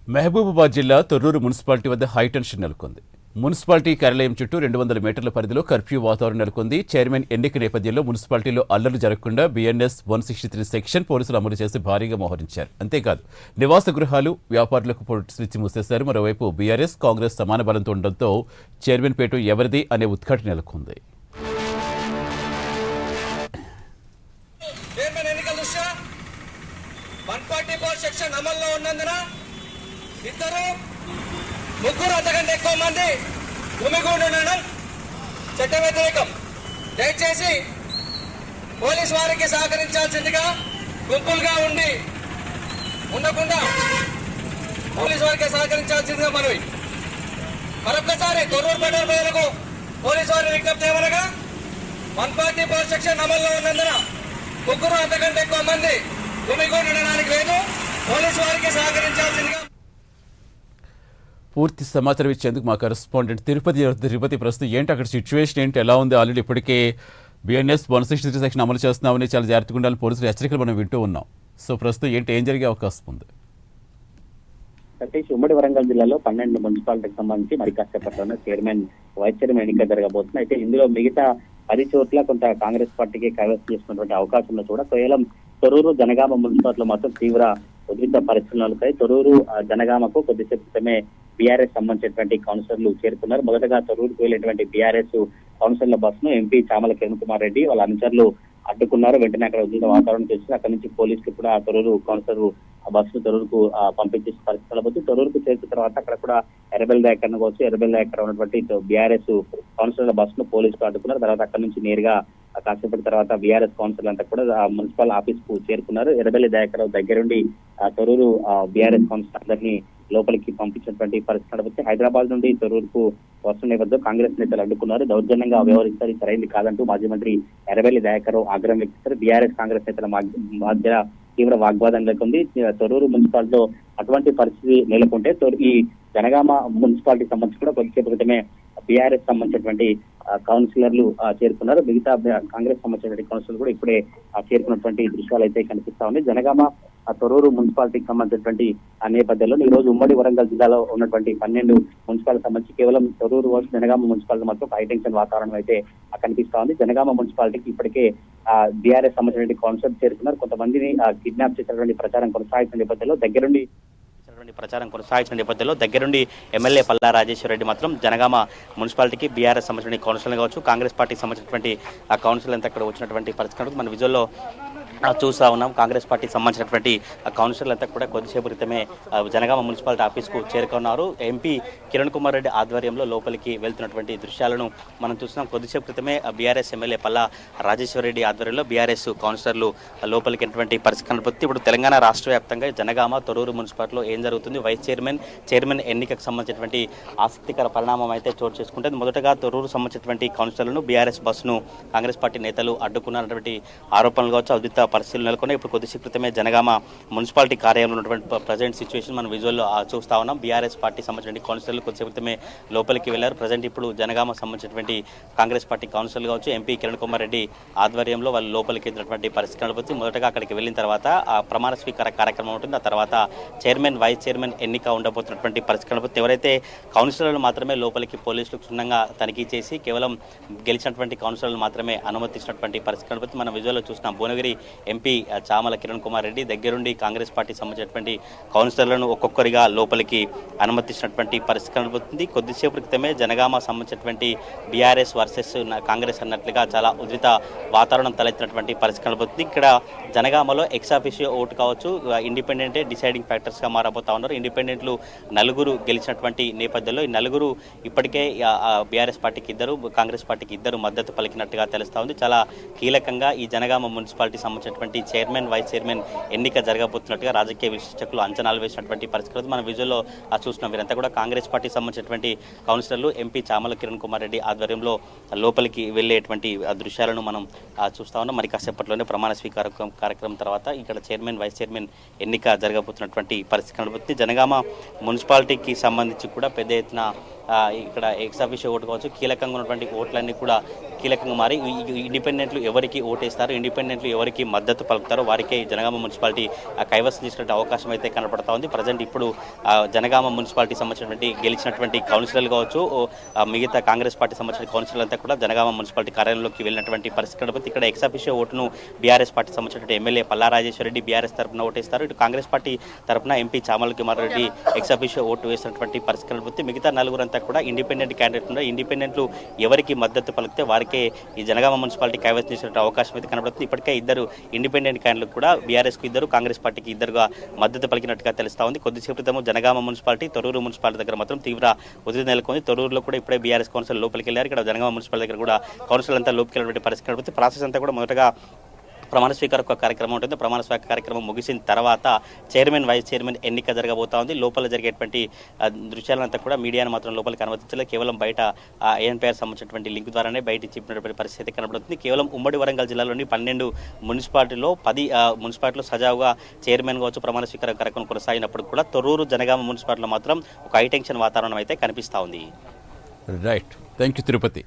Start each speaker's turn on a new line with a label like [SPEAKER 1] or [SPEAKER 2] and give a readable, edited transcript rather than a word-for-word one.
[SPEAKER 1] మహబూబాబాద్ జిల్లా తొర్రూరు మున్సిపాలిటీ వద్ద హైటెన్షన్ నెలకొంది. మున్సిపాలిటీ కార్యాలయం చుట్టూ 200 మీటర్ల పరిధిలో కర్ఫ్యూ వాతావరణం నెలకొంది. చైర్మన్ ఎన్నిక నేపథ్యంలో మున్సిపాలిటీలో అల్లర్లు జరగకుండా BNS 163 సెక్షన్ పోలీసులు అమలు చేసి భారీగా మోహరించారు. అంతేకాదు నివాస గృహాలు, వ్యాపారులకు స్విచ్ మూసేశారు. మరోవైపు బీఆర్ఎస్, కాంగ్రెస్ సమాన బలంతో ఉండడంతో చైర్మన్ పేటు ఎవరిది అనే ఉద్ఘాటన నెలకొంది.
[SPEAKER 2] ముగ్గురు అంతకంటే ఎక్కువ మంది గుమిగూడి ఉండడం చట్ట వ్యతిరేకం. దయచేసి పోలీసు వారికి సహకరించాల్సిందిగా, గుంపులుగా ఉండకుండా పోలీసు వారికి సహకరించాల్సిందిగా మనవి. మరొక్కసారి తొర్రూరు పట్టణ ప్రజలకు పోలీసు వారి విజ్ఞప్తి ఏమనగా 144 సెక్షన్ అమల్లో ఉన్నందున ముగ్గురు అంతకంటే ఎక్కువ మంది గుమిగూడి ఉండడానికి లేదు. పోలీసు వారికి సహకరించాల్సిందిగా.
[SPEAKER 1] పూర్తి సమాచారం ఇచ్చేందుకు మా కరెస్పాండెంట్ తిరుపతి ప్రస్తుతం ఏంటి, అక్కడ సిచ్యువేషన్ ఏంటి, ఎలా ఉంది? ఆల్రెడీ ఇప్పటికే BNS 163 సెక్షన్ అమలు చేస్తున్నామని చాలా జాగ్రత్తగా ఉండాలని పోలీసులు హెచ్చరికలు మనం వింటూ ఉన్నాం. సో ప్రస్తుతం ఏంటి, ఏం జరిగే అవకాశం ఉంది?
[SPEAKER 3] సతీష్, ఉమ్మడి వరంగల్ జిల్లాలో 12 మున్సిపాలిటీకి సంబంధించి మరి కాసేపట్లోనే చైర్మన్, వైస్ చైర్మన్ ఎన్నిక జరగబోతుంది. అయితే ఇందులో మిగతా 10 చోట్ల కొంత కాంగ్రెస్ పార్టీకి కైవసం చేసుకున్నటువంటి అవకాశంలో కూడా కేవలం తొర్రూరు, జనగామ మున్సిపాలిటీలో మాత్రం తీవ్ర ఉద్రిక్త పరిస్థితులపై తొర్రూరు, జనగామకు కొద్దిసేపు క్రితమే బీఆర్ఎస్ సంబంధించినటువంటి కౌన్సిలర్లు చేరుకున్నారు. మొదటగా తొర్రూరుకు వెళ్ళేటువంటి బీఆర్ఎస్ కౌన్సిలర్ల బస్సును ఎంపీ చామల కిరణ్ కుమార్ రెడ్డి వాళ్ళ అనుచరులు అడ్డుకున్నారు. వెంటనే అక్కడ ఉద్రిక్త వాతావరణం చేసి అక్కడి నుంచి పోలీసులు కూడా తొర్రూరు కౌన్సిలర్ బస్సును తొర్రూరుకు పంపించే పరిస్థితుల బట్టి తొర్రూరుకు చేరిన తర్వాత అక్కడ కూడా ఎర్రబెల్ దాకర్ కోసం ఎర్రబెల్ దాకర్ ఉన్నటువంటి బీఆర్ఎస్ కౌన్సిలర్ల బస్సును పోలీసులు అడ్డుకున్నారు. తర్వాత అక్కడి నుంచి నేరుగా కాసేపటి తర్వాత బీఆర్ఎస్ కౌన్సిల్ అంతా కూడా మున్సిపల్ ఆఫీస్ కు చేరుకున్నారు. ఎర్రబెల్లి దయాకర్ దగ్గరుండి తొర్రూరు బీఆర్ఎస్ కౌన్సిల్ అందరినీ లోపలికి పంపించినటువంటి పరిస్థితి వచ్చి హైదరాబాద్ నుండి తొర్రూరుకు వస్తున్న నేపథ్యంలో కాంగ్రెస్ నేతలు అడ్డుకున్నారు. దౌర్జన్యంగా వ్యవహరిస్తారు, సరైంది కాదంటూ మాజీ మంత్రి ఎర్రబెల్లి దయాకర్ ఆగ్రహం వ్యక్తిస్తారు. బీఆర్ఎస్ కాంగ్రెస్ నేతల మధ్య తీవ్ర వాగ్వాదం లేకుంది. తొర్రూరు మున్సిపాలిటీలో అటువంటి పరిస్థితి నెలకొంటే ఈ జనగామ మున్సిపాలిటీకి సంబంధించి కూడా కొద్దిసేపు క్రితమే బీఆర్ఎస్ సంబంధించినటువంటి కౌన్సిలర్లు చేరుకున్నారు. మిగతా కాంగ్రెస్ సంబంధించినటువంటి కౌన్సిలర్ కూడా ఇప్పుడే చేరుకున్నటువంటి దృశ్యాలు అయితే కనిపిస్తా ఉన్నాయి. జనగామ తొర్రూరు మున్సిపాలిటీకి సంబంధించినటువంటి నేపథ్యంలో ఈ రోజు ఉమ్మడి వరంగల్ జిల్లాలో ఉన్నటువంటి 12 మున్సిపాలిటీ సంబంధించి కేవలం తొర్రూరు, జనగామ మున్సిపాలిటీ మాత్రం హైటెన్షన్ వాతావరణం అయితే కనిపిస్తా ఉంది. జనగామ మున్సిపాలిటీకి ఇప్పటికే బీఆర్ఎస్ సంబంధించినటువంటి కౌన్సిలర్ చేరుకున్నారు. కొంతమందిని కిడ్నాప్ చేసినటువంటి ప్రచారం కొనసాగుతున్న నేపథ్యంలో దగ్గరుండి ఎమ్మెల్యే పల్లా రాజేశ్వర రెడ్డి మాత్రం జనగామ మున్సిపాలిటీకి బీఆర్ఎస్ సంబంధించిన కౌన్సిలర్ కావచ్చు, కాంగ్రెస్ పార్టీకి సంబంధించినటువంటి ఆ కౌన్సిలర్ అంతా అక్కడ వచ్చినటువంటి పరిస్థితి మన విజువల్లో చూస్తూ ఉన్నాం. కాంగ్రెస్ పార్టీకి సంబంధించినటువంటి కౌన్సిలర్లు అంతా కూడా కొద్దిసేపు క్రితమే జనగామ మున్సిపాలిటీ ఆఫీస్కు చేరుకున్నారు. ఎంపీ కిరణ్ కుమార్ రెడ్డి ఆధ్వర్యంలో లోపలికి వెళ్తున్నటువంటి దృశ్యాలను మనం చూస్తున్నాం. కొద్దిసేపు క్రితమే బీఆర్ఎస్ ఎమ్మెల్యే పల్లా రాజేశ్వర రెడ్డి ఆధ్వర్యంలో బీఆర్ఎస్ కౌన్సిలర్లు లోపలికి వెళ్ళినటువంటి పరిస్థితి కనబడుతుంది. ఇప్పుడు తెలంగాణ రాష్ట్ర వ్యాప్తంగా జనగామ, తొర్రూరు మున్సిపాలిటీలో ఏం జరుగుతుంది, వైస్ చైర్మన్ ఎన్నికకు సంబంధించినటువంటి ఆసక్తికర పరిణామం అయితే చోటు చేసుకుంటుంది. మొదటగా తొర్రూరు సంబంధించినటువంటి కౌన్సిలర్లను బీఆర్ఎస్ బస్సును కాంగ్రెస్ పార్టీ నేతలు అడ్డుకున్నటువంటి ఆరోపణలు కావచ్చు, ఉద్రిక్త పరిస్థితులు నెలకొన్నాయి. ఇప్పుడు కొద్దిసేపు క్రితమే జనగామ మున్సిపాలిటీ కార్యాలయంలో ఉన్నటువంటి ప్రజెంట్ సిచ్యువేషన్ మనం విజువల్లో చూస్తా ఉన్నాం. బీఆర్ఎస్ పార్టీ సంబంధించిన కౌన్సిలర్లు కొద్దిసేపు క్రితమే లోపలికి వెళ్లారు. ప్రజెంట్ ఇప్పుడు జనగామ సంబంధించినటువంటి కాంగ్రెస్ పార్టీ కౌన్సిలర్ కావచ్చు, ఎంపీ కిరణ్ కుమార్ రెడ్డి ఆధ్వర్యంలో వాళ్ళు లోపలికి వెళ్ళినటువంటి పరిస్థితి కనబడుతుంది. మొదటగా అక్కడికి వెళ్ళిన తర్వాత ఆ ప్రమాణ స్వీకార కార్యక్రమం ఉంటుంది. ఆ తర్వాత చైర్మన్, వైస్ చైర్మన్ ఎన్నిక ఉండబోతున్నటువంటి పరిస్థితి కనబడుతుంది. ఎవరైతే కౌన్సిలర్లు మాత్రమే లోపలికి పోలీసులు క్షుణ్ణంగా తనిఖీ చేసి కేవలం గెలిచినటువంటి కౌన్సిలర్లు మాత్రమే అనుమతించినటువంటి పరిస్థితి కనబడుతుంది. మనం విజువల్లో చూసినాం. భువనగిరి ఎంపీ చామల కిరణ్ కుమార్ రెడ్డి దగ్గరుండి కాంగ్రెస్ పార్టీ సంబంధించినటువంటి కౌన్సిలర్లను ఒక్కొక్కరిగా లోపలికి అనుమతించినటువంటి పరిస్థితి కనబడుతుంది. కొద్దిసేపు క్రితమే జనగామ సంబంధించినటువంటి బీఆర్ఎస్ వర్సెస్ కాంగ్రెస్ అన్నట్లుగా చాలా ఉద్రిత వాతావరణం తలెత్తినటువంటి పరిస్థితి కనబడుతుంది. ఇక్కడ జనగామలో ఎక్సాఫిషియో ఓటు కావచ్చు, ఇండిపెండెంటే డిసైడింగ్ ఫ్యాక్టర్స్గా మారబోతా ఉన్నారు. ఇండిపెండెంట్లు 4 గెలిచినటువంటి నేపథ్యంలో ఈ 4 ఇప్పటికే బీఆర్ఎస్ పార్టీకి 2, కాంగ్రెస్ పార్టీకి 2 మద్దతు పలికినట్టుగా తెలుస్తా ఉంది. చాలా కీలకంగా ఈ జనగామ మున్సిపాలిటీ సంబంధించినటువంటి చైర్మన్, వైస్ చైర్మన్ ఎన్నిక జరగబోతున్నట్టుగా రాజకీయ విశ్లేషకులు అంచనాలు వేసినటువంటి పరిస్థితి మనం విజువల్లో చూస్తున్నాం. వీరంతా కూడా కాంగ్రెస్ పార్టీ సంబంధించినటువంటి కౌన్సిలర్లు ఎంపీ చామల కిరణ్ కుమార్ రెడ్డి ఆధ్వర్యంలో లోపలికి వెళ్లేటువంటి దృశ్యాలను మనం చూస్తా ఉన్నాం. మరి కాసేపట్లోనే ప్రమాణ స్వీకార కార్యక్రమం తర్వాత ఇక్కడ చైర్మన్, వైస్ చైర్మన్ ఎన్నిక జరగబోతున్నటువంటి పరిస్థితి కనబడుతుంది. జనగామ మున్సిపాలిటీకి సంబంధించి కూడా పెద్ద ఎత్తున ఇక్కడ ఎక్సాఫిషియో ఓటు కావచ్చు, కీలకంగా ఉన్నటువంటి ఓట్లన్నీ కూడా కీలకంగా మారి ఇండిపెండెంట్లు ఎవరికి ఓటేస్తారు, ఇండిపెండెంట్లు ఎవరికి మద్దతు పలుకుతారో వారికే జనగామ మున్సిపాలిటీ కైవసం చేసినటువంటి అవకాశం అయితే కనపడతా ఉంది. ప్రజెంట్ ఇప్పుడు జనగామ మున్సిపాలిటీ సంబంధించినటువంటి గెలిచినటువంటి కౌన్సిలర్లు కావచ్చు, మిగతా కాంగ్రెస్ పార్టీ సంబంధించిన కౌన్సిలర్ అంతా కూడా జనగామ మున్సిపాలిటీ కార్యాలయంలోకి వెళ్ళినటువంటి పరిస్థితి కనబడుతుంది. ఇక్కడ ఎక్సాఫిషియో ఓటును బీఆర్ఎస్ పార్టీ సంబంధించిన ఎమ్మెల్యే పల్లా రాజేశ్వర రెడ్డి బీఆర్ఎస్ తరఫున ఓటేస్తారు. ఇటు కాంగ్రెస్ పార్టీ తరఫున MP Chamala Kumar Reddy ex officio vote వేసినటువంటి పరిస్థితి కనబడుతుంది. మిగతా నలుగురంతా కూడా ఇండిపెండెంట్ క్యాండిడేట్ ఉన్నారు. ఇండిపెండెంట్లు ఎవరికి మద్దతు పలికితే వారికే ఈ జనగామ మున్సిపాలిటీ కైవసం చేసిన అవకాశం అయితే కనబడుతుంది. ఇప్పటికే ఇద్దరు ఇండిపెండెంట్ క్యాండిడేట్ కూడా బీఆర్ఎస్కు ఇద్దరు, కాంగ్రెస్ పార్టీకి ఇద్దరుగా మద్దతు పలికినట్టుగా తెలుస్తా ఉంది. కొద్దిసేపు క్రితం జనగామ మున్సిపాలిటీ, తొర్రూరు మున్సిపాలిటీ దగ్గర మాత్రం తీవ్ర ఒత్తిడి నెలకొంది. తొర్రూరులో కూడా ఇప్పుడే బీఆర్ఎస్ కౌన్సిల్ లోపలికి వెళ్ళారు. ఇక్కడ జనగామ మున్సిపాలిటీ దగ్గర కూడా కౌన్సిల్ అంతా లోపలికి వెళ్ళినటువంటి పరిస్థితి కనబడుతుంది. ప్రాసెస్ అంతా కూడా మొదటగా ప్రమాణ స్వీకార కార్యక్రమం ఉంటుంది. ప్రమాణ స్వీకార కార్యక్రమం ముగిసిన తర్వాత చైర్మన్, వైస్ చైర్మన్ ఎన్నిక జరగబోతా ఉంది. లోపల జరిగేటువంటి దృశ్యాలంతా కూడా మీడియాను మాత్రం లోపలికి అనుమతించలేదు. కేవలం బయట ఏఎన్పిఆర్ సంబంధించినటువంటి లింక్ ద్వారానే బయట చెప్పినటువంటి పరిస్థితి కనబడుతుంది. కేవలం ఉమ్మడి వరంగల్ జిల్లాలోని 12 మున్సిపాలిటీలో 10 మున్సిపాలిటీలో సజావుగా చైర్మన్ కావచ్చు ప్రమాణ స్వీకార కార్యక్రమం కొనసాగినప్పుడు కూడా తొర్రూరు జనగామ మున్సిపాలిటీలో మాత్రం ఒక హైటెన్షన్ వాతావరణం అయితే కనిపిస్తూ ఉంది.
[SPEAKER 1] Right, thank you Tirupati.